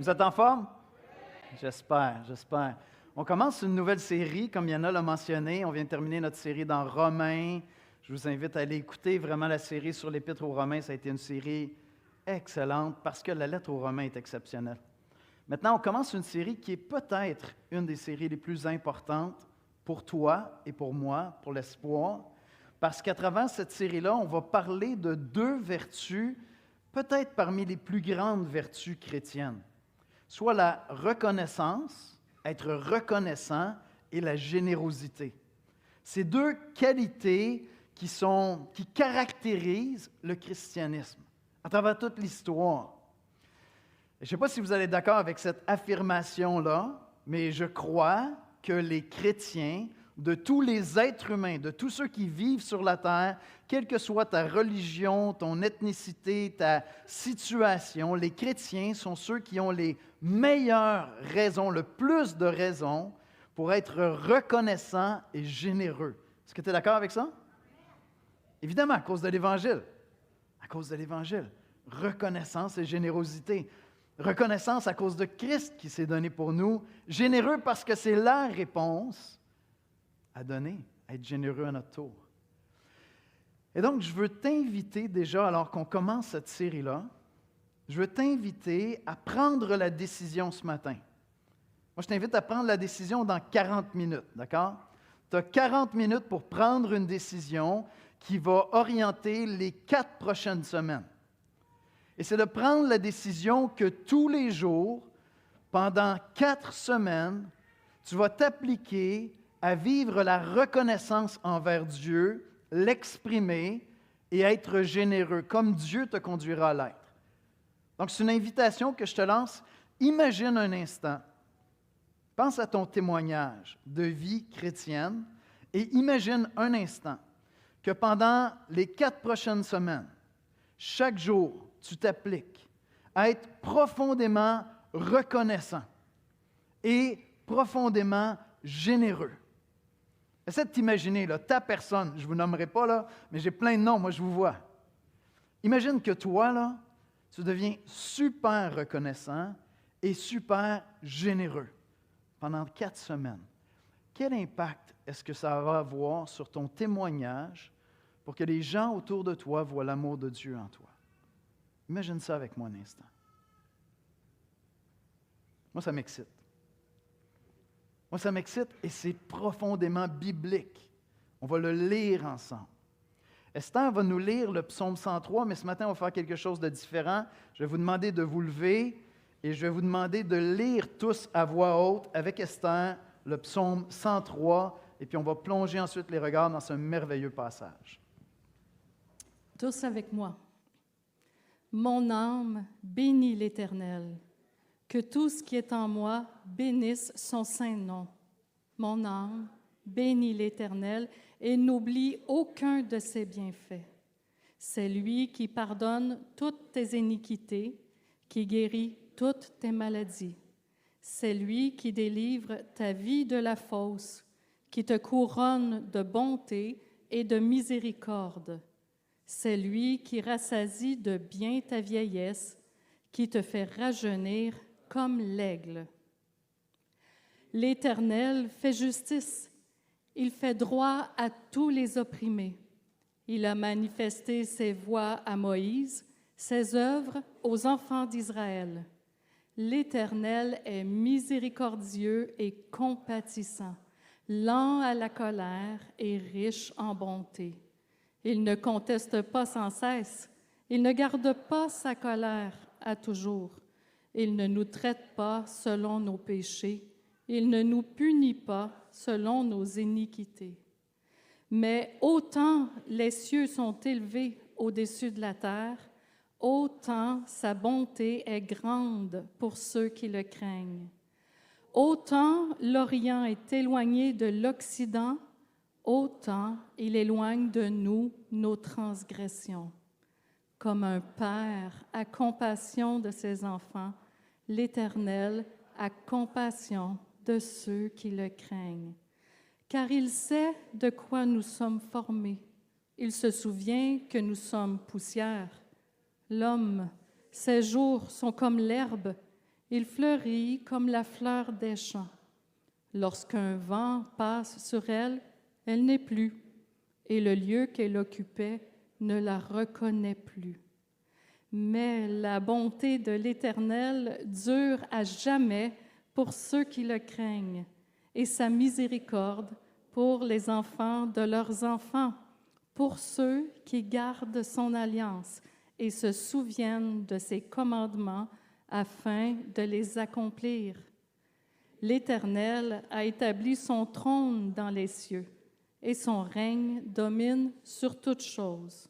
Vous êtes en forme? J'espère. On commence une nouvelle série, comme Yana l'a mentionné. On vient de terminer notre série dans Romains. Je vous invite à aller écouter vraiment la série sur l'Épître aux Romains. Ça a été une série excellente parce que la lettre aux Romains est exceptionnelle. Maintenant, on commence une série qui est peut-être une des séries les plus importantes pour toi et pour moi, pour l'espoir, parce qu'à travers cette série-là, on va parler de deux vertus, peut-être parmi les plus grandes vertus chrétiennes, soit la reconnaissance, être reconnaissant, et la générosité. Ces deux qualités qui caractérisent le christianisme à travers toute l'histoire. Je ne sais pas si vous êtes d'accord avec cette affirmation-là, mais je crois que les chrétiens, de tous les êtres humains, de tous ceux qui vivent sur la terre, quelle que soit ta religion, ton ethnicité, ta situation, les chrétiens sont ceux qui ont les meilleures raisons, le plus de raisons pour être reconnaissants et généreux. Est-ce que tu es d'accord avec ça? Évidemment, à cause de l'Évangile. À cause de l'Évangile. Reconnaissance et générosité. Reconnaissance à cause de Christ qui s'est donné pour nous. Généreux parce que c'est la réponse à donner, à être généreux à notre tour. Et donc, je veux t'inviter déjà, alors qu'on commence cette série-là, je veux t'inviter à prendre la décision ce matin. Moi, je t'invite à prendre la décision dans 40 minutes, d'accord? Tu as 40 minutes pour prendre une décision qui va orienter les 4 prochaines semaines. Et c'est de prendre la décision que tous les jours, pendant 4 semaines, tu vas t'appliquer à vivre la reconnaissance envers Dieu, l'exprimer et être généreux, comme Dieu te conduira à l'être. Donc, c'est une invitation que je te lance. Imagine un instant, pense à ton témoignage de vie chrétienne et imagine un instant que pendant les 4 prochaines semaines, chaque jour, tu t'appliques à être profondément reconnaissant et profondément généreux. Essaie de t'imaginer, là, ta personne, je ne vous nommerai pas, là, mais j'ai plein de noms, moi je vous vois. Imagine que toi, là, tu deviens super reconnaissant et super généreux pendant 4 semaines. Quel impact est-ce que ça va avoir sur ton témoignage pour que les gens autour de toi voient l'amour de Dieu en toi? Imagine ça avec moi un instant. Moi, ça m'excite. Moi, ça m'excite et c'est profondément biblique. On va le lire ensemble. Esther va nous lire le psaume 103, mais ce matin, on va faire quelque chose de différent. Je vais vous demander de vous lever et je vais vous demander de lire tous à voix haute avec Esther le psaume 103 et puis on va plonger ensuite les regards dans ce merveilleux passage. Tous avec moi. Mon âme bénit l'Éternel. Que tout ce qui est en moi bénisse son saint nom. Mon âme bénit l'Éternel et n'oublie aucun de ses bienfaits. C'est lui qui pardonne toutes tes iniquités, qui guérit toutes tes maladies. C'est lui qui délivre ta vie de la fosse, qui te couronne de bonté et de miséricorde. C'est lui qui rassasie de bien ta vieillesse, qui te fait rajeunir comme l'aigle. L'Éternel fait justice, il fait droit à tous les opprimés. Il a manifesté ses voies à Moïse, ses œuvres aux enfants d'Israël. L'Éternel est miséricordieux et compatissant, lent à la colère et riche en bonté. Il ne conteste pas sans cesse, il ne garde pas sa colère à toujours. Il ne nous traite pas selon nos péchés, il ne nous punit pas selon nos iniquités. Mais autant les cieux sont élevés au-dessus de la terre, autant sa bonté est grande pour ceux qui le craignent. Autant l'Orient est éloigné de l'Occident, autant il éloigne de nous nos transgressions. Comme un père a compassion de ses enfants, l'Éternel a compassion de ceux qui le craignent. Car il sait de quoi nous sommes formés. Il se souvient que nous sommes poussière. L'homme, ses jours sont comme l'herbe. Il fleurit comme la fleur des champs. Lorsqu'un vent passe sur elle, elle n'est plus, et le lieu qu'elle occupait ne la reconnaît plus. Mais la bonté de l'Éternel dure à jamais pour ceux qui le craignent, et sa miséricorde pour les enfants de leurs enfants, pour ceux qui gardent son alliance et se souviennent de ses commandements afin de les accomplir. L'Éternel a établi son trône dans les cieux, et son règne domine sur toutes choses.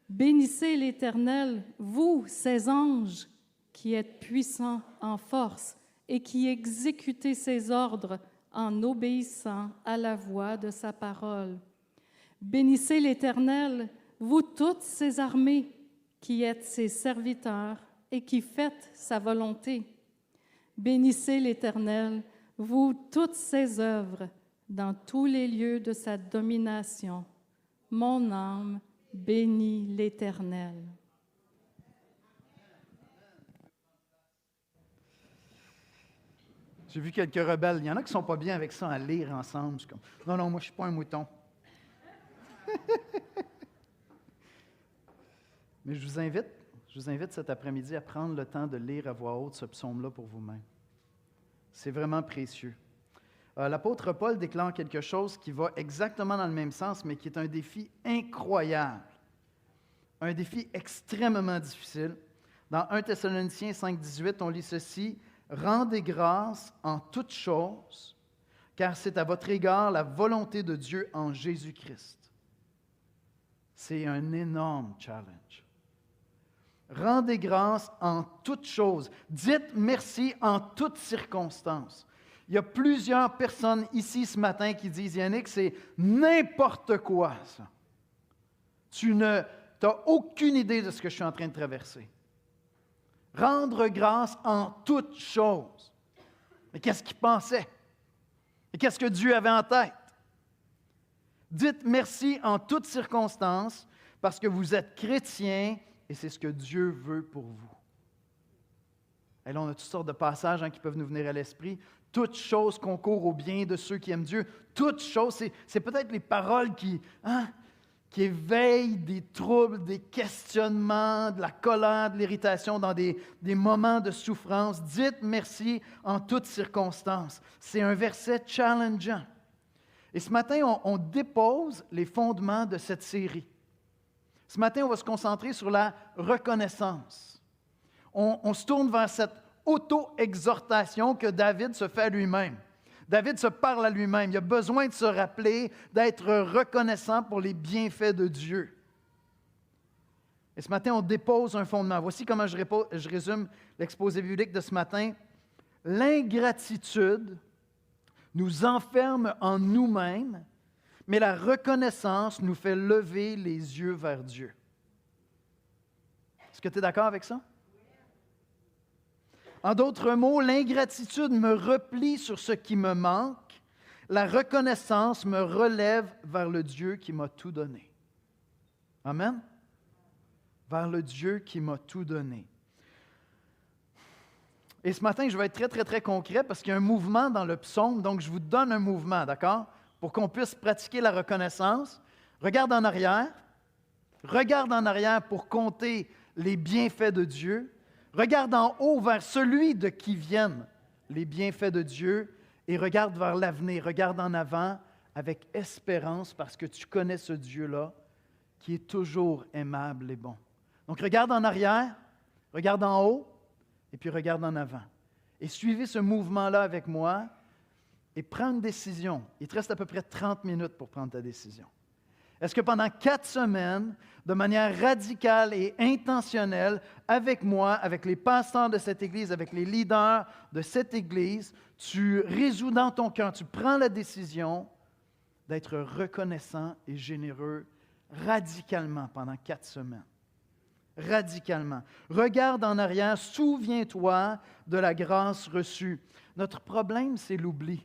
Bénissez l'Éternel, vous, ses anges, qui êtes puissants en force et qui exécutez ses ordres en obéissant à la voix de sa parole. Bénissez l'Éternel, vous toutes ses armées, qui êtes ses serviteurs et qui faites sa volonté. Bénissez l'Éternel, vous toutes ses œuvres, dans tous les lieux de sa domination. Mon âme bénit l'Éternel. J'ai vu quelques rebelles. Il y en a qui ne sont pas bien avec ça à lire ensemble. Je suis comme, non, moi, je ne suis pas un mouton. Mais je vous invite cet après-midi à prendre le temps de lire à voix haute ce psaume-là pour vous-même. C'est vraiment précieux. L'apôtre Paul déclare quelque chose qui va exactement dans le même sens, mais qui est un défi incroyable. Un défi extrêmement difficile. Dans 1 Thessaloniciens 5,18, on lit ceci: « Rendez grâce en toutes choses, car c'est à votre égard la volonté de Dieu en Jésus-Christ. » C'est un énorme challenge. Rendez grâce en toutes choses. Dites merci en toutes circonstances. Il y a plusieurs personnes ici ce matin qui disent, Yannick, c'est n'importe quoi, ça. Tu n'as aucune idée de ce que je suis en train de traverser. Rendre grâce en toutes choses. Mais qu'est-ce qu'il pensait? Et qu'est-ce que Dieu avait en tête? Dites merci en toutes circonstances parce que vous êtes chrétiens et c'est ce que Dieu veut pour vous. Et là, on a toutes sortes de passages qui peuvent nous venir à l'esprit. Toutes choses concourent au bien de ceux qui aiment Dieu. Toutes choses, c'est peut-être les paroles qui éveillent des troubles, des questionnements, de la colère, de l'irritation dans des moments de souffrance. Dites merci en toutes circonstances. C'est un verset challengeant. Et ce matin, on dépose les fondements de cette série. Ce matin, on va se concentrer sur la reconnaissance. On se tourne vers cette auto-exhortation que David se fait à lui-même. David se parle à lui-même. Il a besoin de se rappeler, d'être reconnaissant pour les bienfaits de Dieu. Et ce matin, on dépose un fondement. Voici comment je résume l'exposé biblique de ce matin. L'ingratitude nous enferme en nous-mêmes, mais la reconnaissance nous fait lever les yeux vers Dieu. Est-ce que tu es d'accord avec ça? En d'autres mots, l'ingratitude me replie sur ce qui me manque. La reconnaissance me relève vers le Dieu qui m'a tout donné. Amen? Vers le Dieu qui m'a tout donné. Et ce matin, je vais être très, très, très concret parce qu'il y a un mouvement dans le psaume, donc je vous donne un mouvement, d'accord? Pour qu'on puisse pratiquer la reconnaissance. Regarde en arrière pour compter les bienfaits de Dieu. Regarde en haut vers celui de qui viennent les bienfaits de Dieu et regarde vers l'avenir, regarde en avant avec espérance parce que tu connais ce Dieu-là qui est toujours aimable et bon. Donc regarde en arrière, regarde en haut et puis regarde en avant. Et suivez ce mouvement-là avec moi et prends une décision. Il te reste à peu près 30 minutes pour prendre ta décision. Est-ce que pendant 4 semaines, de manière radicale et intentionnelle, avec moi, avec les pasteurs de cette Église, avec les leaders de cette Église, tu résous dans ton cœur, tu prends la décision d'être reconnaissant et généreux radicalement pendant 4 semaines? Radicalement. Regarde en arrière, souviens-toi de la grâce reçue. Notre problème, c'est l'oubli.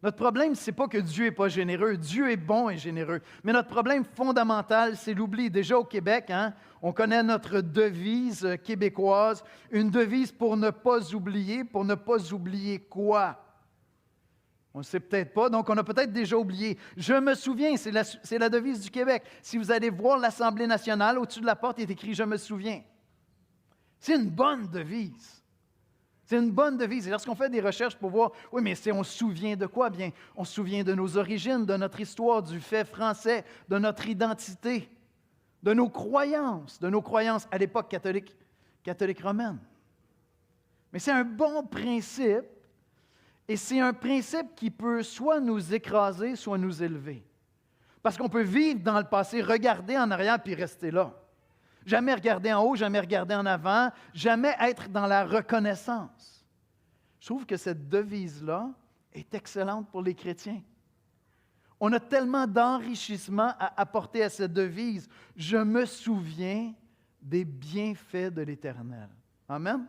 Notre problème, ce n'est pas que Dieu n'est pas généreux. Dieu est bon et généreux. Mais notre problème fondamental, c'est l'oubli. Déjà au Québec, on connaît notre devise québécoise, une devise pour ne pas oublier. Pour ne pas oublier quoi? On ne sait peut-être pas, donc on a peut-être déjà oublié. Je me souviens, c'est la devise du Québec. Si vous allez voir l'Assemblée nationale, au-dessus de la porte, il est écrit « Je me souviens ». C'est une bonne devise. C'est une bonne devise. Et lorsqu'on fait des recherches pour voir, oui, mais on se souvient de quoi? Bien, on se souvient de nos origines, de notre histoire, du fait français, de notre identité, de nos croyances à l'époque catholique romaine. Mais c'est un bon principe, et c'est un principe qui peut soit nous écraser, soit nous élever. Parce qu'on peut vivre dans le passé, regarder en arrière, puis rester là. Jamais regarder en haut, jamais regarder en avant, jamais être dans la reconnaissance. Je trouve que cette devise-là est excellente pour les chrétiens. On a tellement d'enrichissement à apporter à cette devise. Je me souviens des bienfaits de l'Éternel. Amen?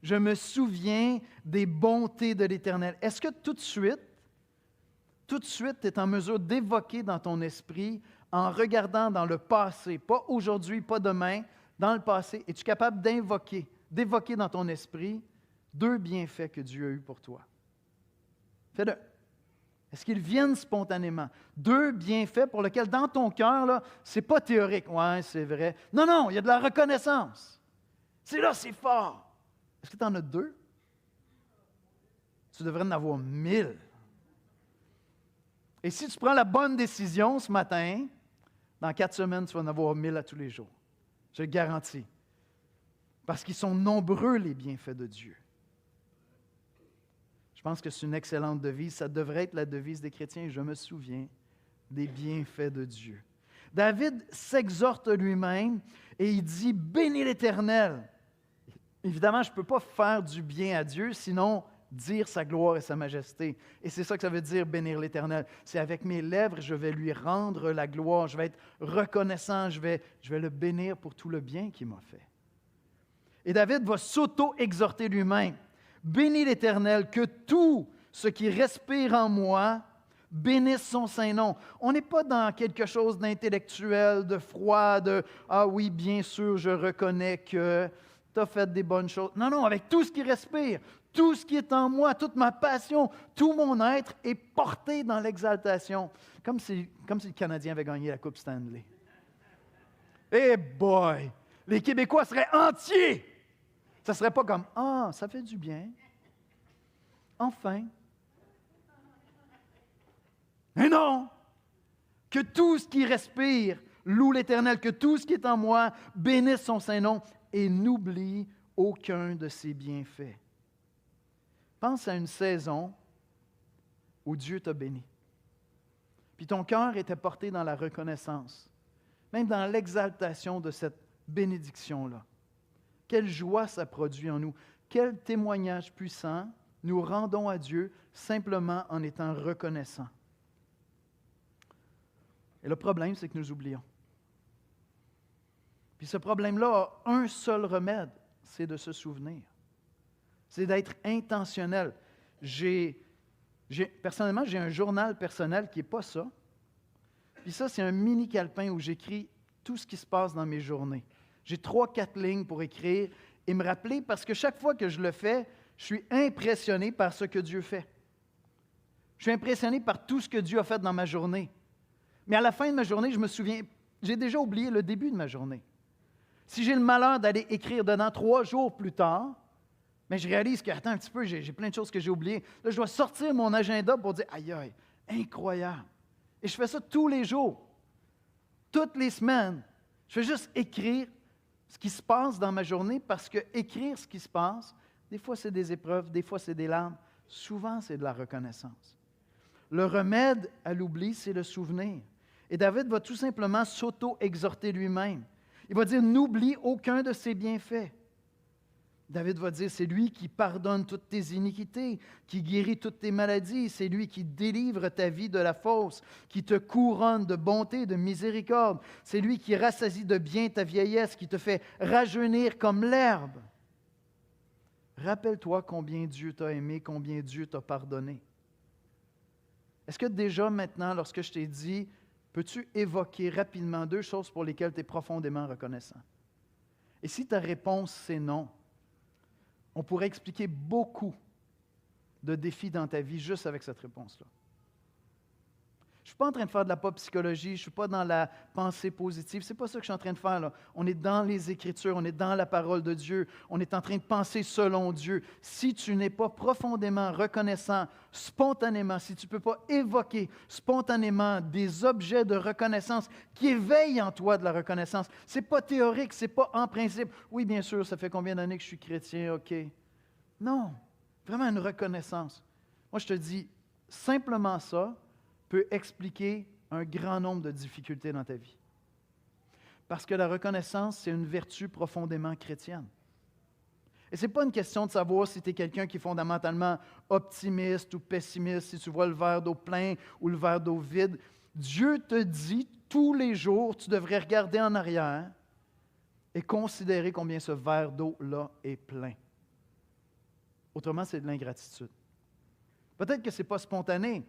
Je me souviens des bontés de l'Éternel. Est-ce que tout de suite, tu es en mesure d'évoquer dans ton esprit, en regardant dans le passé, pas aujourd'hui, pas demain, dans le passé, es-tu capable d'évoquer dans ton esprit 2 bienfaits que Dieu a eus pour toi? Fais-le. Est-ce qu'ils viennent spontanément? 2 bienfaits pour lesquels, dans ton cœur, ce n'est pas théorique. Oui, c'est vrai. Non, il y a de la reconnaissance. C'est là, c'est fort. Est-ce que tu en as 2? Tu devrais en avoir 1000. Et si tu prends la bonne décision ce matin, dans 4 semaines, tu vas en avoir 1000 à tous les jours. Je le garantis. Parce qu'ils sont nombreux, les bienfaits de Dieu. Je pense que c'est une excellente devise. Ça devrait être la devise des chrétiens. Je me souviens des bienfaits de Dieu. David s'exhorte lui-même et il dit « Bénis l'Éternel ». Évidemment, je ne peux pas faire du bien à Dieu, sinon dire sa gloire et sa majesté. Et c'est ça que ça veut dire, bénir l'Éternel. C'est avec mes lèvres, je vais lui rendre la gloire, je vais être reconnaissant, je vais le bénir pour tout le bien qu'il m'a fait. Et David va s'auto-exhorter lui-même. Bénis l'Éternel, que tout ce qui respire en moi bénisse son saint nom. On n'est pas dans quelque chose d'intellectuel, de froid, de « Ah oui, bien sûr, je reconnais que tu as fait des bonnes choses. » Non, avec tout ce qui respire, tout ce qui est en moi, toute ma passion, tout mon être est porté dans l'exaltation. Comme si le Canadien avait gagné la Coupe Stanley. Eh boy! Les Québécois seraient entiers! Ça ne serait pas comme « Ah, ça fait du bien. Enfin. » Mais non! Que tout ce qui respire loue l'Éternel, que tout ce qui est en moi bénisse son saint nom et n'oublie aucun de ses bienfaits. Pense à une saison où Dieu t'a béni. Puis ton cœur était porté dans la reconnaissance, même dans l'exaltation de cette bénédiction-là. Quelle joie ça produit en nous. Quel témoignage puissant nous rendons à Dieu simplement en étant reconnaissants. Et le problème, c'est que nous oublions. Puis ce problème-là a un seul remède, c'est de se souvenir. C'est d'être intentionnel. Personnellement, j'ai un journal personnel qui n'est pas ça. Puis ça, c'est un mini calepin où j'écris tout ce qui se passe dans mes journées. J'ai 3-4 lignes pour écrire et me rappeler, parce que chaque fois que je le fais, je suis impressionné par ce que Dieu fait. Je suis impressionné par tout ce que Dieu a fait dans ma journée. Mais à la fin de ma journée, je me souviens, j'ai déjà oublié le début de ma journée. Si j'ai le malheur d'aller écrire dedans 3 jours plus tard, mais je réalise que, attends un petit peu, j'ai plein de choses que j'ai oubliées. Là, je dois sortir mon agenda pour dire, aïe, incroyable. Et je fais ça tous les jours, toutes les semaines. Je fais juste écrire ce qui se passe dans ma journée, parce que écrire ce qui se passe, des fois c'est des épreuves, des fois c'est des larmes, souvent c'est de la reconnaissance. Le remède à l'oubli, c'est le souvenir. Et David va tout simplement s'auto-exhorter lui-même. Il va dire, n'oublie aucun de ses bienfaits. David va dire, c'est lui qui pardonne toutes tes iniquités, qui guérit toutes tes maladies, c'est lui qui délivre ta vie de la fausse, qui te couronne de bonté, de miséricorde, c'est lui qui rassasie de bien ta vieillesse, qui te fait rajeunir comme l'herbe. Rappelle-toi combien Dieu t'a aimé, combien Dieu t'a pardonné. Est-ce que déjà maintenant, lorsque je t'ai dit, peux-tu évoquer rapidement 2 choses pour lesquelles tu es profondément reconnaissant? Et si ta réponse c'est non, on pourrait expliquer beaucoup de défis dans ta vie juste avec cette réponse-là. Je ne suis pas en train de faire de la pop psychologie, je ne suis pas dans la pensée positive, ce n'est pas ça que je suis en train de faire, là. On est dans les Écritures, on est dans la parole de Dieu, on est en train de penser selon Dieu. Si tu n'es pas profondément reconnaissant, spontanément, si tu ne peux pas évoquer spontanément des objets de reconnaissance qui éveillent en toi de la reconnaissance, ce n'est pas théorique, ce n'est pas en principe. Oui, bien sûr, ça fait combien d'années que je suis chrétien, OK. Non, vraiment une reconnaissance. Moi, je te dis, simplement ça peut expliquer un grand nombre de difficultés dans ta vie. Parce que la reconnaissance, c'est une vertu profondément chrétienne. Et ce n'est pas une question de savoir si tu es quelqu'un qui est fondamentalement optimiste ou pessimiste, si tu vois le verre d'eau plein ou le verre d'eau vide. Dieu te dit tous les jours, tu devrais regarder en arrière et considérer combien ce verre d'eau-là est plein. Autrement, c'est de l'ingratitude. Peut-être que ce n'est pas spontané.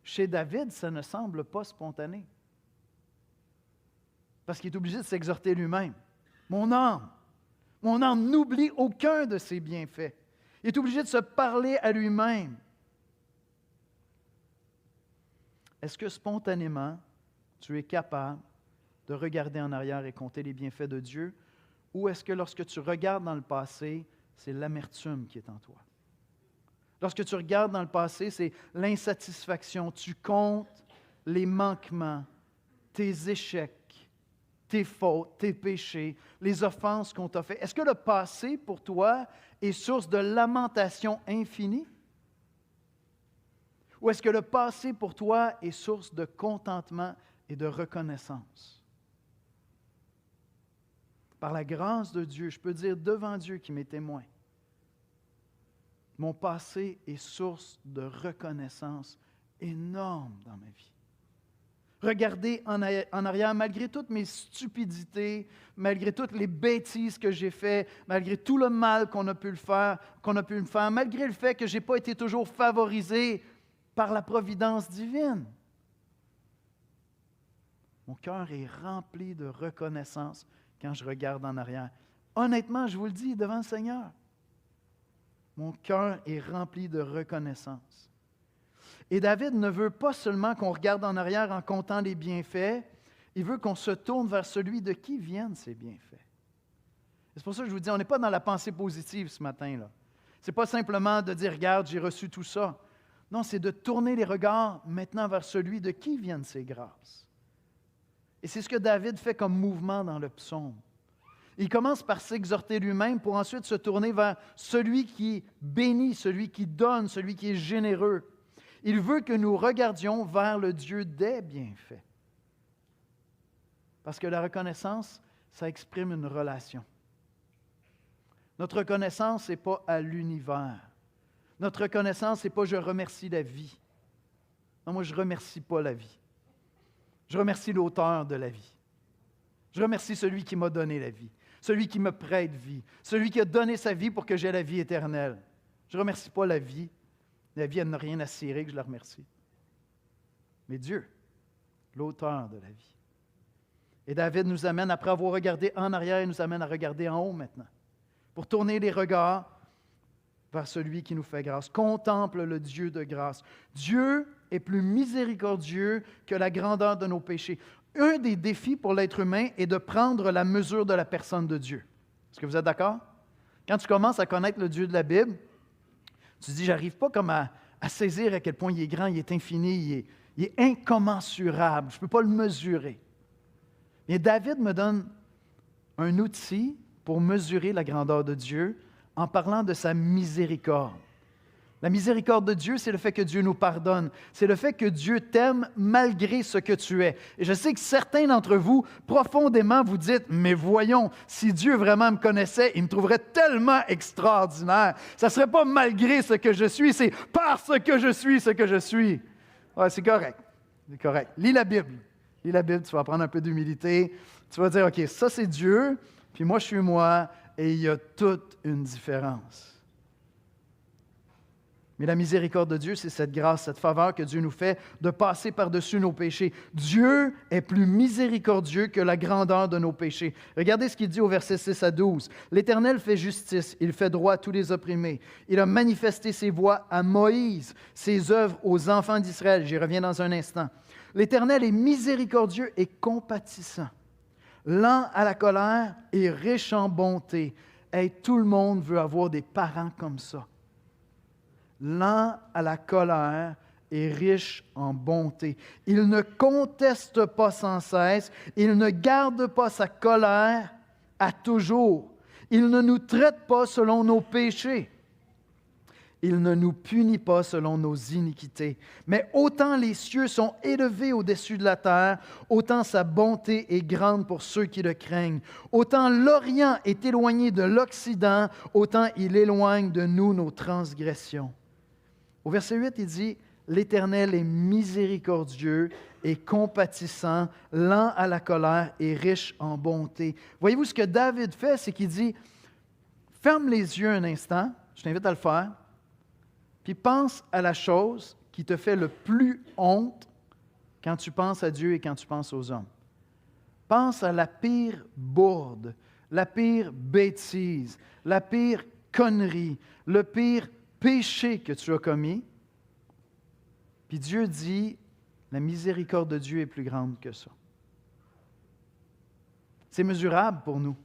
Chez David, ça ne semble pas spontané. Parce qu'il est obligé de s'exhorter lui-même. Mon âme, n'oublie aucun de ses bienfaits. Il est obligé de se parler à lui-même. Est-ce que spontanément, tu es capable de regarder en arrière et compter les bienfaits de Dieu? Ou est-ce que lorsque tu regardes dans le passé, c'est l'amertume qui est en toi? Lorsque tu regardes dans le passé, c'est l'insatisfaction. Tu comptes les manquements, tes échecs, tes fautes, tes péchés, les offenses qu'on t'a faites. Est-ce que le passé, pour toi, est source de lamentation infinie? Ou est-ce que le passé, pour toi, est source de contentement et de reconnaissance? Par la grâce de Dieu, je peux dire devant Dieu qui m'est témoin, mon passé est source de reconnaissance énorme dans ma vie. Regardez en arrière, malgré toutes mes stupidités, malgré toutes les bêtises que j'ai faites, malgré tout le mal qu'on a pu me faire, malgré le fait que je n'ai pas été toujours favorisé par la providence divine. Mon cœur est rempli de reconnaissance quand je regarde en arrière. Honnêtement, je vous le dis devant le Seigneur. Mon cœur est rempli de reconnaissance. Et David ne veut pas seulement qu'on regarde en arrière en comptant les bienfaits, il veut qu'on se tourne vers celui de qui viennent ces bienfaits. C'est pour ça que je vous dis, on n'est pas dans la pensée positive ce matin-là. Ce n'est pas simplement de dire, regarde, j'ai reçu tout ça. Non, c'est de tourner les regards maintenant vers celui de qui viennent ces grâces. Et c'est ce que David fait comme mouvement dans le psaume. Il commence par s'exhorter lui-même pour ensuite se tourner vers celui qui bénit, celui qui donne, celui qui est généreux. Il veut que nous regardions vers le Dieu des bienfaits. Parce que la reconnaissance, ça exprime une relation. Notre reconnaissance, ce n'est pas à l'univers. Notre reconnaissance, ce n'est pas « je remercie la vie ». Non, moi, je ne remercie pas la vie. Je remercie l'auteur de la vie. Je remercie celui qui m'a donné la vie, celui qui me prête vie, celui qui a donné sa vie pour que j'aie la vie éternelle. Je ne remercie pas la vie. La vie, elle n'a rien à cirer que je la remercie. Mais Dieu, l'auteur de la vie. Et David nous amène, après avoir regardé en arrière, il nous amène à regarder en haut maintenant, pour tourner les regards vers celui qui nous fait grâce. Contemple le Dieu de grâce. Dieu est plus miséricordieux que la grandeur de nos péchés. Un des défis pour l'être humain est de prendre la mesure de la personne de Dieu. Est-ce que vous êtes d'accord? Quand tu commences à connaître le Dieu de la Bible, tu te dis, j'arrive pas comme à saisir à quel point il est grand, il est infini, il est incommensurable, je ne peux pas le mesurer. Mais David me donne un outil pour mesurer la grandeur de Dieu en parlant de sa miséricorde. La miséricorde de Dieu, c'est le fait que Dieu nous pardonne. C'est le fait que Dieu t'aime malgré ce que tu es. Et je sais que certains d'entre vous, profondément, vous dites, mais voyons, si Dieu vraiment me connaissait, il me trouverait tellement extraordinaire. Ça ne serait pas malgré ce que je suis, c'est parce que je suis ce que je suis. Ouais, c'est correct. C'est correct. Lis la Bible. Lis la Bible, tu vas prendre un peu d'humilité. Tu vas dire, OK, ça c'est Dieu, puis moi je suis moi, et il y a toute une différence. Mais la miséricorde de Dieu, c'est cette grâce, cette faveur que Dieu nous fait de passer par-dessus nos péchés. Dieu est plus miséricordieux que la grandeur de nos péchés. Regardez ce qu'il dit au verset 6 à 12. « L'Éternel fait justice, il fait droit à tous les opprimés. Il a manifesté ses voies à Moïse, ses œuvres aux enfants d'Israël. » J'y reviens dans un instant. « L'Éternel est miséricordieux et compatissant, lent à la colère et riche en bonté. » Hey, tout le monde veut avoir des parents comme ça. Lent à la colère et riche en bonté. Il ne conteste pas sans cesse, il ne garde pas sa colère à toujours. Il ne nous traite pas selon nos péchés. Il ne nous punit pas selon nos iniquités. Mais autant les cieux sont élevés au-dessus de la terre, autant sa bonté est grande pour ceux qui le craignent. Autant l'Orient est éloigné de l'Occident, autant il éloigne de nous nos transgressions. Au verset 8, il dit « L'Éternel est miséricordieux et compatissant, lent à la colère et riche en bonté. » Voyez-vous, ce que David fait, c'est qu'il dit « Ferme les yeux un instant, je t'invite à le faire, puis pense à la chose qui te fait le plus honte quand tu penses à Dieu et quand tu penses aux hommes. Pense à la pire bourde, la pire bêtise, la pire connerie, le pire péché que tu as commis. Puis Dieu dit, la miséricorde de Dieu est plus grande que ça. C'est mesurable pour nous.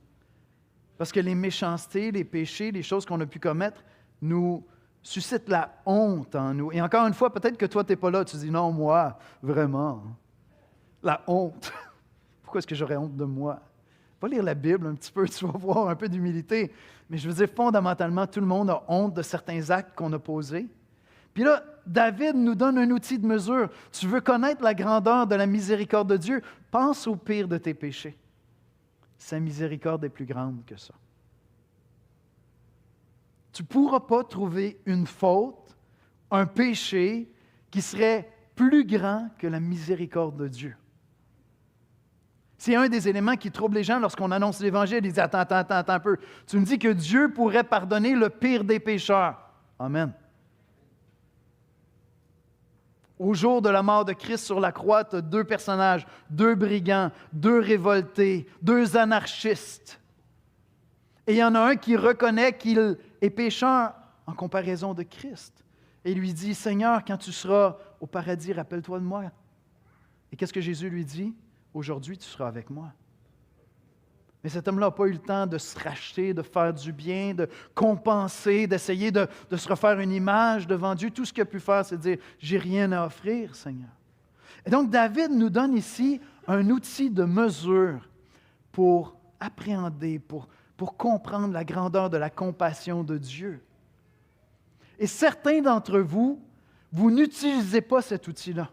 Parce que les méchancetés, les péchés, les choses qu'on a pu commettre nous suscitent la honte en nous. Et encore une fois, peut-être que toi, tu n'es pas là. Tu dis, non, moi, vraiment. La honte. Pourquoi est-ce que j'aurais honte de moi? Va lire la Bible un petit peu, tu vas voir un peu d'humilité. Mais je veux dire, fondamentalement, tout le monde a honte de certains actes qu'on a posés. Puis là, David nous donne un outil de mesure. Tu veux connaître la grandeur de la miséricorde de Dieu? Pense au pire de tes péchés. Sa miséricorde est plus grande que ça. Tu ne pourras pas trouver une faute, un péché qui serait plus grand que la miséricorde de Dieu. C'est un des éléments qui trouble les gens lorsqu'on annonce l'Évangile. Ils disent, attends un peu. Tu me dis que Dieu pourrait pardonner le pire des pécheurs. Amen. Au jour de la mort de Christ sur la croix, tu as deux personnages, deux brigands, deux révoltés, deux anarchistes. Et il y en a un qui reconnaît qu'il est pécheur en comparaison de Christ. Et il lui dit, Seigneur, quand tu seras au paradis, rappelle-toi de moi. Et qu'est-ce que Jésus lui dit? Aujourd'hui, tu seras avec moi. Mais cet homme-là n'a pas eu le temps de se racheter, de faire du bien, de compenser, d'essayer de se refaire une image devant Dieu. Tout ce qu'il a pu faire, c'est de dire, j'ai rien à offrir, Seigneur. Et donc, David nous donne ici un outil de mesure pour appréhender, pour comprendre la grandeur de la compassion de Dieu. Et certains d'entre vous, vous n'utilisez pas cet outil-là.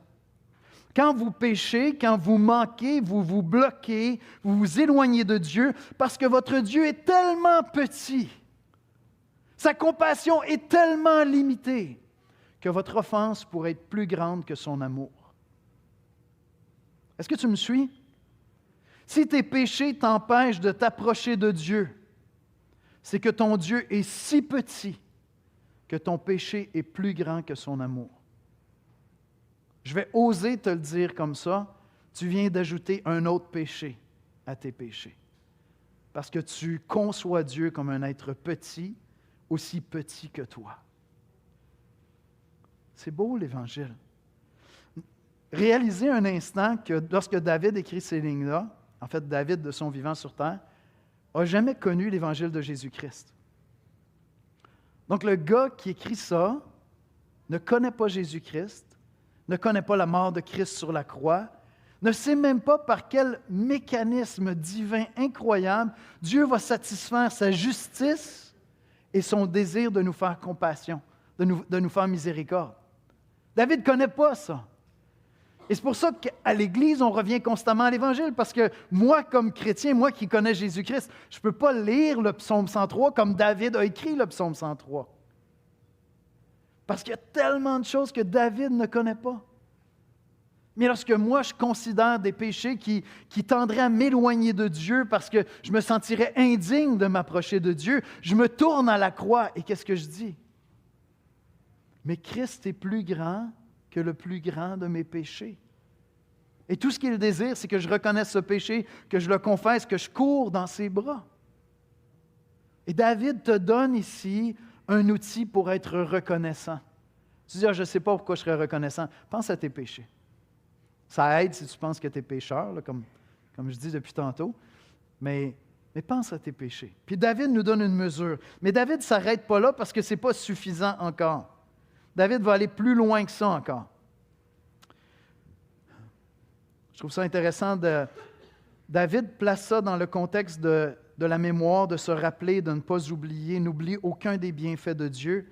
Quand vous péchez, quand vous manquez, vous vous bloquez, vous vous éloignez de Dieu parce que votre Dieu est tellement petit, sa compassion est tellement limitée que votre offense pourrait être plus grande que son amour. Est-ce que tu me suis? Si tes péchés t'empêchent de t'approcher de Dieu, c'est que ton Dieu est si petit que ton péché est plus grand que son amour. Je vais oser te le dire comme ça, tu viens d'ajouter un autre péché à tes péchés. Parce que tu conçois Dieu comme un être petit, aussi petit que toi. C'est beau l'Évangile. Réalisez un instant que lorsque David écrit ces lignes-là, en fait David de son vivant sur terre, n'a jamais connu l'Évangile de Jésus-Christ. Donc le gars qui écrit ça ne connaît pas Jésus-Christ, ne connaît pas la mort de Christ sur la croix, ne sait même pas par quel mécanisme divin incroyable Dieu va satisfaire sa justice et son désir de nous faire compassion, de nous faire miséricorde. David ne connaît pas ça. Et c'est pour ça qu'à l'Église, on revient constamment à l'Évangile, parce que moi, comme chrétien, moi qui connais Jésus-Christ, je ne peux pas lire le psaume 103 comme David a écrit le psaume 103. Parce qu'il y a tellement de choses que David ne connaît pas. Mais lorsque moi, je considère des péchés qui tendraient à m'éloigner de Dieu parce que je me sentirais indigne de m'approcher de Dieu, je me tourne à la croix et qu'est-ce que je dis? Mais Christ est plus grand que le plus grand de mes péchés. Et tout ce qu'il désire, c'est que je reconnaisse ce péché, que je le confesse, que je cours dans ses bras. Et David te donne ici un outil pour être reconnaissant. Tu dis, je ne sais pas pourquoi je serais reconnaissant. Pense à tes péchés. Ça aide si tu penses que tu es pécheur, là, comme je dis depuis tantôt. Mais pense à tes péchés. Puis David nous donne une mesure. Mais David ne s'arrête pas là parce que ce n'est pas suffisant encore. David va aller plus loin que ça encore. Je trouve ça intéressant. David place ça dans le contexte de la mémoire, de se rappeler, de ne pas oublier. N'oublie aucun des bienfaits de Dieu.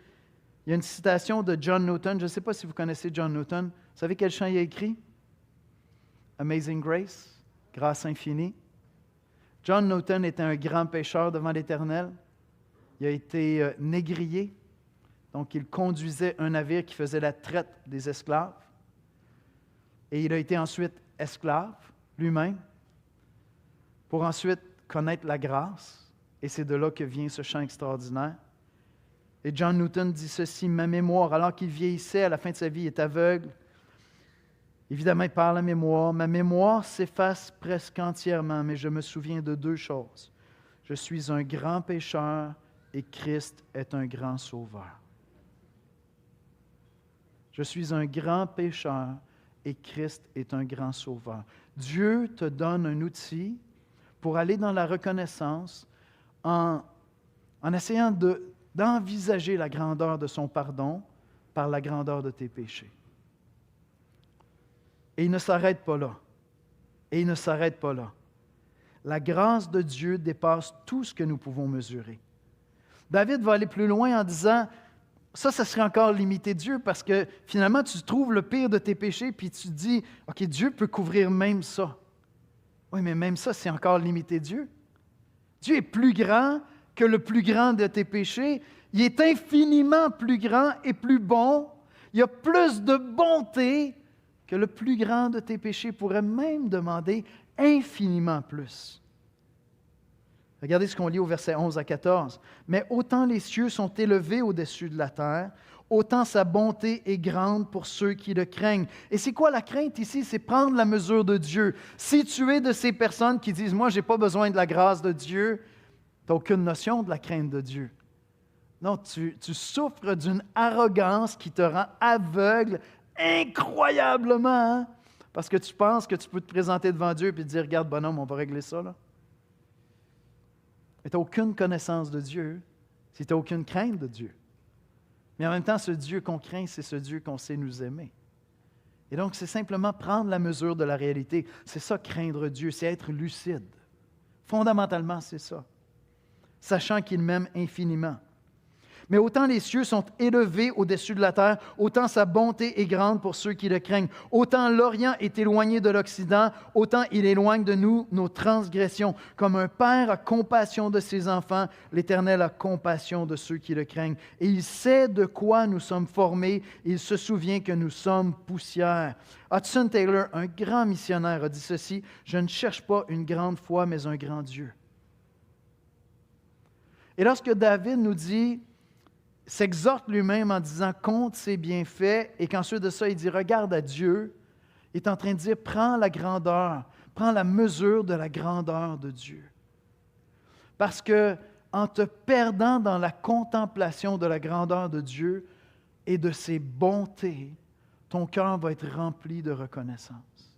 Il y a une citation de John Newton. Je ne sais pas si vous connaissez John Newton. Vous savez quel chant il a écrit? Amazing Grace, grâce infinie. John Newton était un grand pécheur devant l'Éternel. Il a été négrier. Donc, il conduisait un navire qui faisait la traite des esclaves. Et il a été ensuite esclave lui-même pour ensuite connaître la grâce. Et c'est de là que vient ce chant extraordinaire. Et John Newton dit ceci, « Ma mémoire, alors qu'il vieillissait à la fin de sa vie, est aveugle. » Évidemment, il parle à la mémoire. « Ma mémoire s'efface presque entièrement, mais je me souviens de deux choses. Je suis un grand pécheur et Christ est un grand sauveur. » Je suis un grand pécheur et Christ est un grand sauveur. Dieu te donne un outil pour aller dans la reconnaissance en essayant d'envisager la grandeur de son pardon par la grandeur de tes péchés. Et il ne s'arrête pas là. Et il ne s'arrête pas là. La grâce de Dieu dépasse tout ce que nous pouvons mesurer. David va aller plus loin en disant, ça serait encore limiter Dieu parce que finalement, tu trouves le pire de tes péchés puis tu te dis, OK, Dieu peut couvrir même ça. Oui, mais même ça, c'est encore limiter Dieu. Dieu est plus grand que le plus grand de tes péchés. Il est infiniment plus grand et plus bon. Il y a plus de bonté que le plus grand de tes péchés pourrait même demander infiniment plus. Regardez ce qu'on lit au verset 11 à 14. « Mais autant les cieux sont élevés au-dessus de la terre, autant sa bonté est grande pour ceux qui le craignent. » Et c'est quoi la crainte ici? C'est prendre la mesure de Dieu. Si tu es de ces personnes qui disent « Moi, je n'ai pas besoin de la grâce de Dieu », tu n'as aucune notion de la crainte de Dieu. Non, tu souffres d'une arrogance qui te rend aveugle incroyablement, hein? Parce que tu penses que tu peux te présenter devant Dieu et te dire « Regarde, bonhomme, on va régler ça, là. » Mais tu n'as aucune connaissance de Dieu si tu n'as aucune crainte de Dieu. Mais en même temps, ce Dieu qu'on craint, c'est ce Dieu qu'on sait nous aimer. Et donc, c'est simplement prendre la mesure de la réalité. C'est ça, craindre Dieu, c'est être lucide. Fondamentalement, c'est ça. Sachant qu'il m'aime infiniment. Mais autant les cieux sont élevés au-dessus de la terre, autant sa bonté est grande pour ceux qui le craignent. Autant l'Orient est éloigné de l'Occident, autant il éloigne de nous nos transgressions. Comme un père a compassion de ses enfants, l'Éternel a compassion de ceux qui le craignent. Et il sait de quoi nous sommes formés, il se souvient que nous sommes poussière. Hudson Taylor, un grand missionnaire, a dit ceci, « Je ne cherche pas une grande foi, mais un grand Dieu. » Et lorsque David nous dit, s'exhorte lui-même en disant « compte ses bienfaits » et qu'ensuite de ça, il dit « regarde à Dieu », il est en train de dire « prends la grandeur, prends la mesure de la grandeur de Dieu. » Parce que en te perdant dans la contemplation de la grandeur de Dieu et de ses bontés, ton cœur va être rempli de reconnaissance.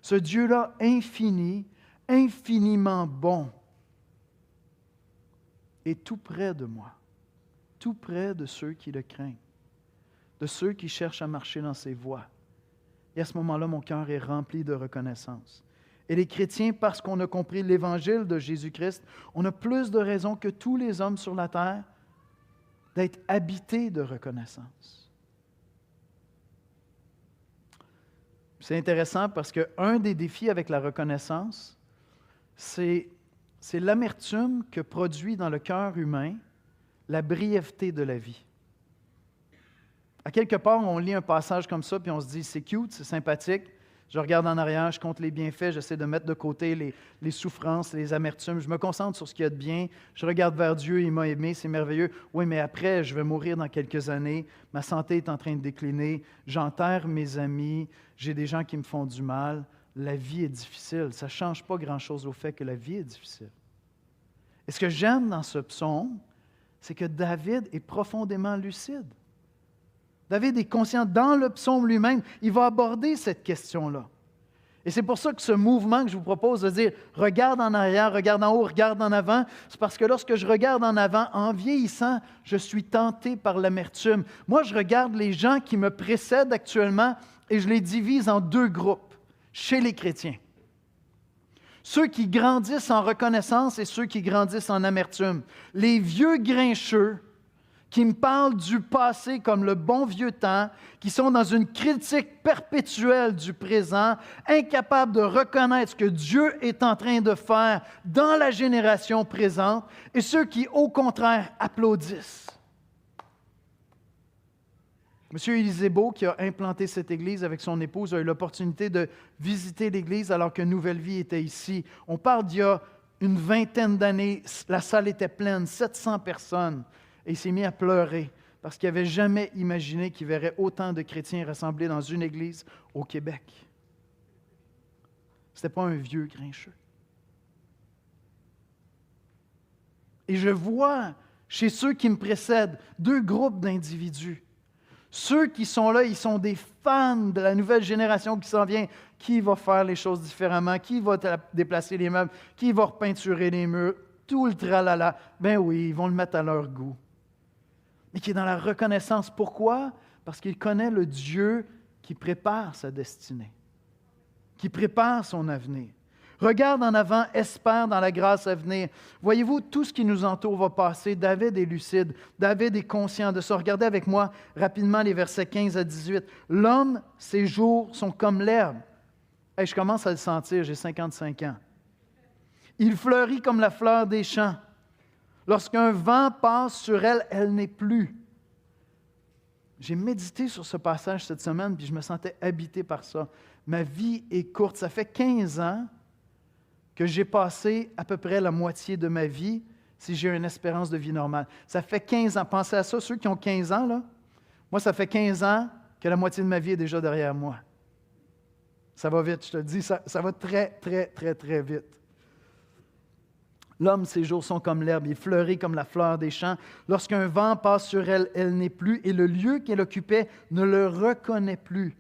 Ce Dieu-là infini, infiniment bon, est tout près de moi. Tout près de ceux qui le craignent, de ceux qui cherchent à marcher dans ses voies. Et à ce moment-là, mon cœur est rempli de reconnaissance. Et les chrétiens, parce qu'on a compris l'Évangile de Jésus-Christ, on a plus de raisons que tous les hommes sur la terre d'être habités de reconnaissance. C'est intéressant parce qu'un des défis avec la reconnaissance, c'est l'amertume que produit dans le cœur humain la brièveté de la vie. À quelque part, on lit un passage comme ça, puis on se dit, c'est cute, c'est sympathique, Je regarde en arrière, je compte les bienfaits, j'essaie de mettre de côté les souffrances, les amertumes. Je me concentre sur ce qu'il y a de bien. Je regarde vers Dieu, il m'a aimé, c'est merveilleux. Oui, mais après, je vais mourir dans quelques années. Ma santé est en train de décliner. J'enterre mes amis. J'ai des gens qui me font du mal. La vie est difficile. Ça ne change pas grand-chose au fait que la vie est difficile. Et ce que j'aime dans ce psaume, c'est que David est profondément lucide. David est conscient dans le psaume lui-même, il va aborder cette question-là. Et c'est pour ça que ce mouvement que je vous propose de dire « regarde en arrière, regarde en haut, regarde en avant », c'est parce que lorsque je regarde en avant, en vieillissant, je suis tenté par l'amertume. Moi, je regarde les gens qui me précèdent actuellement et je les divise en deux groupes chez les chrétiens. Ceux qui grandissent en reconnaissance et ceux qui grandissent en amertume. Les vieux grincheux qui me parlent du passé comme le bon vieux temps, qui sont dans une critique perpétuelle du présent, incapables de reconnaître ce que Dieu est en train de faire dans la génération présente, et ceux qui, au contraire, applaudissent. M. Élisée-Beau, qui a implanté cette église avec son épouse, a eu l'opportunité de visiter l'église alors que Nouvelle Vie était ici. On parle d'il y a une vingtaine d'années, la salle était pleine, 700 personnes. Et il s'est mis à pleurer parce qu'il n'avait jamais imaginé qu'il verrait autant de chrétiens rassemblés dans une église au Québec. Ce n'était pas un vieux grincheux. Et je vois chez ceux qui me précèdent deux groupes d'individus. Ceux qui sont là, ils sont des fans de la nouvelle génération qui s'en vient. Qui va faire les choses différemment? Qui va déplacer les meubles? Qui va repeinturer les murs? Tout le tralala. Ben oui, ils vont le mettre à leur goût. Mais qui est dans la reconnaissance. Pourquoi? Parce qu'il connaît le Dieu qui prépare sa destinée, qui prépare son avenir. Regarde en avant, espère dans la grâce à venir. Voyez-vous, tout ce qui nous entoure va passer. David est lucide, David est conscient de ça. Regardez avec moi rapidement les versets 15 à 18. L'homme, ses jours sont comme l'herbe. Hey, je commence à le sentir, j'ai 55 ans. Il fleurit comme la fleur des champs. Lorsqu'un vent passe sur elle, elle n'est plus. J'ai médité sur ce passage cette semaine, puis je me sentais habité par ça. Ma vie est courte. Ça fait 15 ans que j'ai passé à peu près la moitié de ma vie si j'ai une espérance de vie normale. Ça fait 15 ans. Pensez à ça, ceux qui ont 15 ans, là. Moi, ça fait 15 ans que la moitié de ma vie est déjà derrière moi. Ça va vite, je te le dis, ça va très, très, très, très vite. L'homme, ses jours sont comme l'herbe, il fleurit comme la fleur des champs. Lorsqu'un vent passe sur elle, elle n'est plus, et le lieu qu'elle occupait ne le reconnaît plus.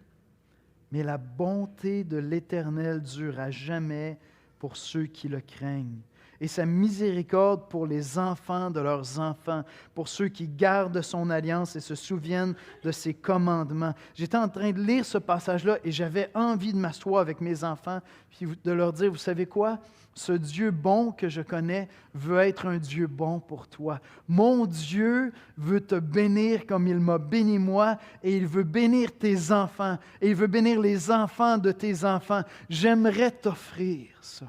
Mais la bonté de l'Éternel dure à jamais pour ceux qui le craignent, et sa miséricorde pour les enfants de leurs enfants, pour ceux qui gardent son alliance et se souviennent de ses commandements. J'étais en train de lire ce passage-là et j'avais envie de m'asseoir avec mes enfants et de leur dire, vous savez quoi? Ce Dieu bon que je connais veut être un Dieu bon pour toi. Mon Dieu veut te bénir comme il m'a béni moi, et il veut bénir tes enfants, et il veut bénir les enfants de tes enfants. J'aimerais t'offrir ça.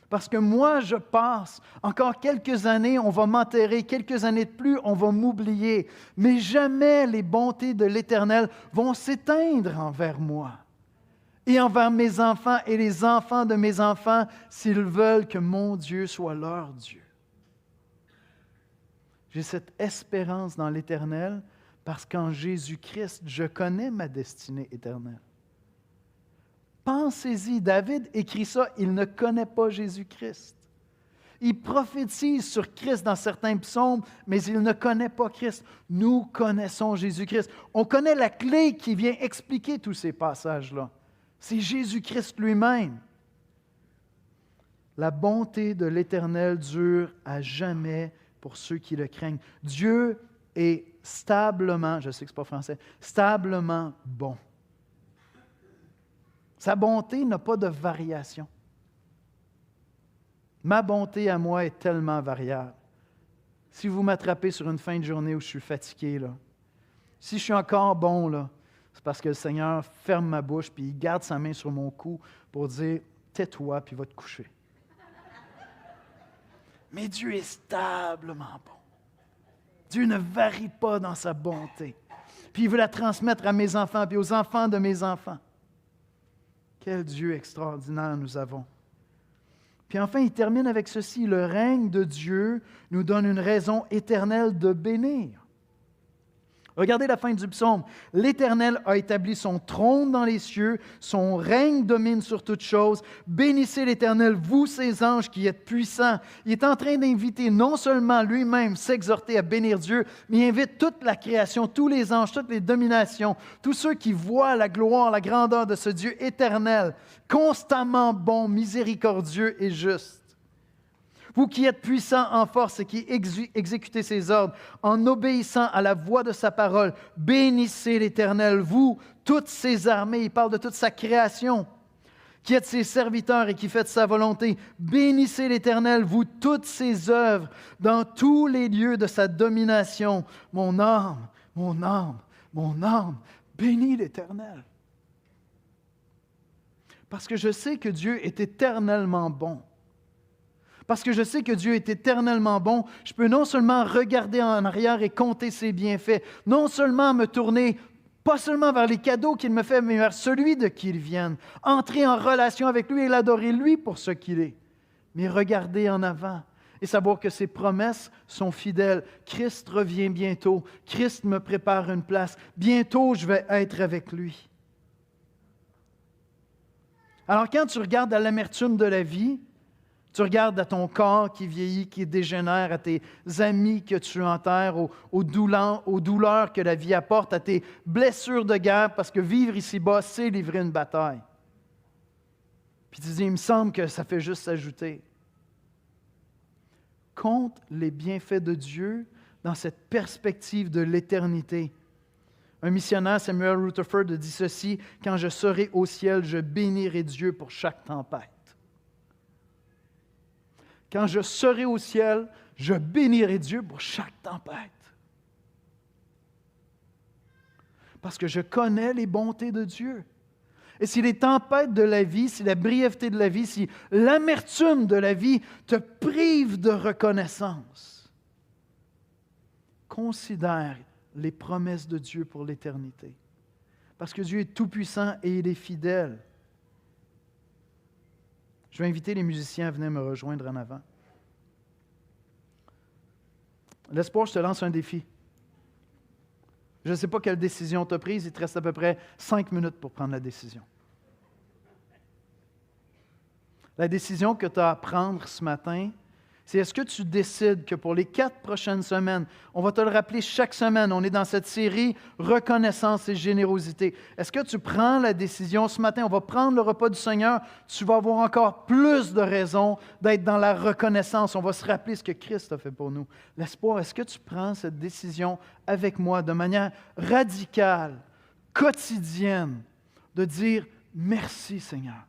Parce que moi, je passe, encore quelques années, on va m'enterrer, quelques années de plus, on va m'oublier. Mais jamais les bontés de l'Éternel vont s'éteindre envers moi et envers mes enfants et les enfants de mes enfants s'ils veulent que mon Dieu soit leur Dieu. J'ai cette espérance dans l'Éternel parce qu'en Jésus-Christ, je connais ma destinée éternelle. Pensez-y, David écrit ça, il ne connaît pas Jésus-Christ. Il prophétise sur Christ dans certains psaumes, mais il ne connaît pas Christ. Nous connaissons Jésus-Christ. On connaît la clé qui vient expliquer tous ces passages-là. C'est Jésus-Christ lui-même. La bonté de l'Éternel dure à jamais pour ceux qui le craignent. Dieu est stablement, je sais que ce n'est pas français, stablement bon. Sa bonté n'a pas de variation. Ma bonté à moi est tellement variable. Si vous m'attrapez sur une fin de journée où je suis fatigué, là, si je suis encore bon, là, c'est parce que le Seigneur ferme ma bouche puis il garde sa main sur mon cou pour dire « tais-toi puis va te coucher ». Mais Dieu est stablement bon. Dieu ne varie pas dans sa bonté. Puis il veut la transmettre à mes enfants puis aux enfants de mes enfants. Quel Dieu extraordinaire nous avons. Puis enfin, il termine avec ceci. Le règne de Dieu nous donne une raison éternelle de bénir. Regardez la fin du psaume. L'Éternel a établi son trône dans les cieux, son règne domine sur toutes choses. Bénissez l'Éternel, vous ses anges qui êtes puissants. Il est en train d'inviter non seulement lui-même s'exhorter à bénir Dieu, mais il invite toute la création, tous les anges, toutes les dominations, tous ceux qui voient la gloire, la grandeur de ce Dieu éternel, constamment bon, miséricordieux et juste. Vous qui êtes puissants en force et qui exécutez ses ordres, en obéissant à la voix de sa parole, bénissez l'Éternel, vous, toutes ses armées, il parle de toute sa création, qui êtes ses serviteurs et qui faites sa volonté. Bénissez l'Éternel, vous, toutes ses œuvres, dans tous les lieux de sa domination. Mon âme, mon âme, mon âme, bénis l'Éternel. Parce que je sais que Dieu est éternellement bon. Parce que je sais que Dieu est éternellement bon, je peux non seulement regarder en arrière et compter ses bienfaits, non seulement me tourner, pas seulement vers les cadeaux qu'il me fait, mais vers celui de qui ils viennent, entrer en relation avec lui et l'adorer lui pour ce qu'il est, mais regarder en avant et savoir que ses promesses sont fidèles. Christ revient bientôt, Christ me prépare une place, bientôt je vais être avec lui. Alors quand tu regardes à l'amertume de la vie, tu regardes à ton corps qui vieillit, qui dégénère, à tes amis que tu enterres, aux douleurs que la vie apporte, à tes blessures de guerre, parce que vivre ici-bas, c'est livrer une bataille. Puis tu dis, il me semble que ça fait juste s'ajouter. Compte les bienfaits de Dieu dans cette perspective de l'éternité. Un missionnaire, Samuel Rutherford, dit ceci, « Quand je serai au ciel, je bénirai Dieu pour chaque tempête. » Quand je serai au ciel, je bénirai Dieu pour chaque tempête. Parce que je connais les bontés de Dieu. Et si les tempêtes de la vie, si la brièveté de la vie, si l'amertume de la vie te prive de reconnaissance, considère les promesses de Dieu pour l'éternité. Parce que Dieu est tout-puissant et il est fidèle. Je vais inviter les musiciens à venir me rejoindre en avant. L'espoir, je te lance un défi. Je ne sais pas quelle décision tu as prise, il te reste à peu près 5 minutes pour prendre la décision. La décision que tu as à prendre ce matin, c'est est-ce que tu décides que pour les 4 prochaines semaines, on va te le rappeler chaque semaine, on est dans cette série Reconnaissance et générosité. Est-ce que tu prends la décision ce matin, on va prendre le repas du Seigneur, tu vas avoir encore plus de raisons d'être dans la reconnaissance. On va se rappeler ce que Christ a fait pour nous. L'espoir, est-ce que tu prends cette décision avec moi de manière radicale, quotidienne, de dire merci Seigneur.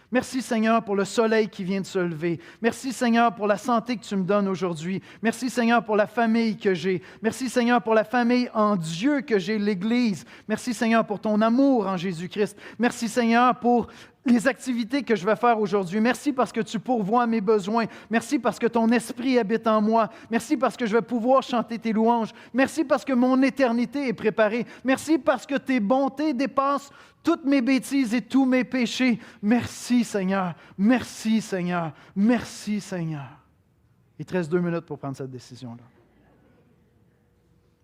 Merci Seigneur pour le soleil qui vient de se lever. Merci Seigneur pour la santé que tu me donnes aujourd'hui. Merci Seigneur pour la famille que j'ai. Merci Seigneur pour la famille en Dieu que j'ai, l'Église. Merci Seigneur pour ton amour en Jésus-Christ. Merci Seigneur pour les activités que je vais faire aujourd'hui. Merci parce que tu pourvois mes besoins. Merci parce que ton esprit habite en moi. Merci parce que je vais pouvoir chanter tes louanges. Merci parce que mon éternité est préparée. Merci parce que tes bontés dépassent toutes mes bêtises et tous mes péchés. Merci Seigneur. Merci Seigneur. Merci Seigneur. Il te reste 2 minutes pour prendre cette décision-là.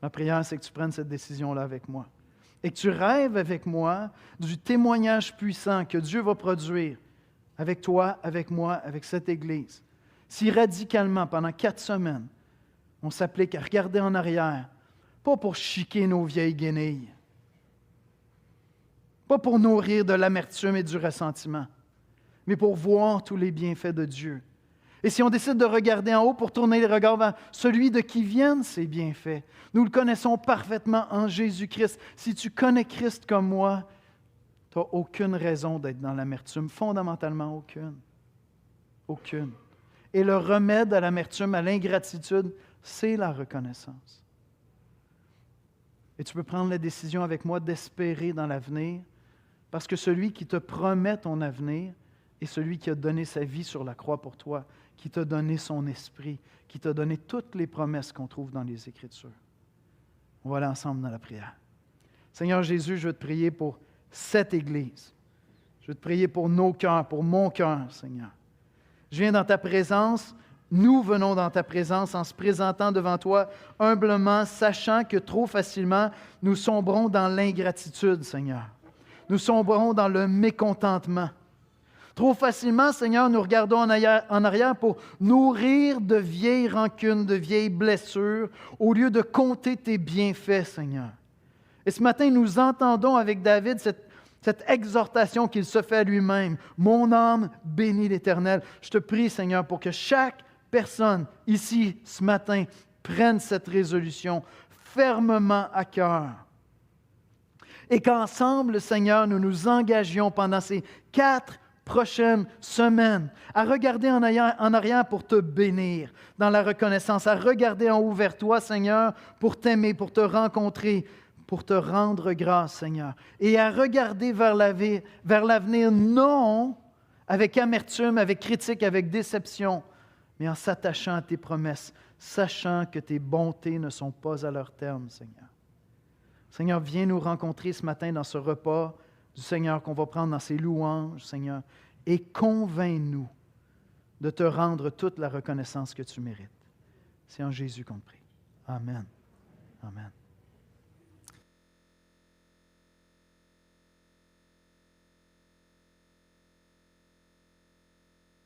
Ma prière, c'est que tu prennes cette décision-là avec moi. Et que tu rêves avec moi du témoignage puissant que Dieu va produire avec toi, avec moi, avec cette Église. Si radicalement, pendant 4 semaines, on s'applique à regarder en arrière, pas pour chiquer nos vieilles guenilles, pas pour nourrir de l'amertume et du ressentiment, mais pour voir tous les bienfaits de Dieu. Et si on décide de regarder en haut pour tourner les regards vers celui de qui viennent ces bienfaits, nous le connaissons parfaitement en Jésus-Christ. Si tu connais Christ comme moi, tu n'as aucune raison d'être dans l'amertume, fondamentalement aucune. Aucune. Et le remède à l'amertume, à l'ingratitude, c'est la reconnaissance. Et tu peux prendre la décision avec moi d'espérer dans l'avenir, parce que celui qui te promet ton avenir est celui qui a donné sa vie sur la croix pour toi, qui t'a donné son esprit, qui t'a donné toutes les promesses qu'on trouve dans les Écritures. On va aller ensemble dans la prière. Seigneur Jésus, je veux te prier pour cette Église. Je veux te prier pour nos cœurs, pour mon cœur, Seigneur. Je viens dans ta présence, nous venons dans ta présence en se présentant devant toi humblement, sachant que trop facilement, nous sombrons dans l'ingratitude, Seigneur. Nous sombrons dans le mécontentement. Trop facilement, Seigneur, nous regardons en arrière pour nourrir de vieilles rancunes, de vieilles blessures, au lieu de compter tes bienfaits, Seigneur. Et ce matin, nous entendons avec David cette exhortation qu'il se fait à lui-même. « Mon âme bénit l'Éternel. » Je te prie, Seigneur, pour que chaque personne ici, ce matin, prenne cette résolution fermement à cœur. Et qu'ensemble, Seigneur, nous nous engagions pendant ces 4 prochaines semaines à regarder en arrière pour te bénir dans la reconnaissance, à regarder en haut vers toi, Seigneur, pour t'aimer, pour te rencontrer, pour te rendre grâce, Seigneur, et à regarder vers l'avenir, non avec amertume, avec critique, avec déception, mais en s'attachant à tes promesses, sachant que tes bontés ne sont pas à leur terme, Seigneur. Seigneur, viens nous rencontrer ce matin dans ce repas du Seigneur qu'on va prendre dans ces louanges, Seigneur, et convainc-nous de te rendre toute la reconnaissance que tu mérites. C'est en Jésus qu'on te prie. Amen. Amen.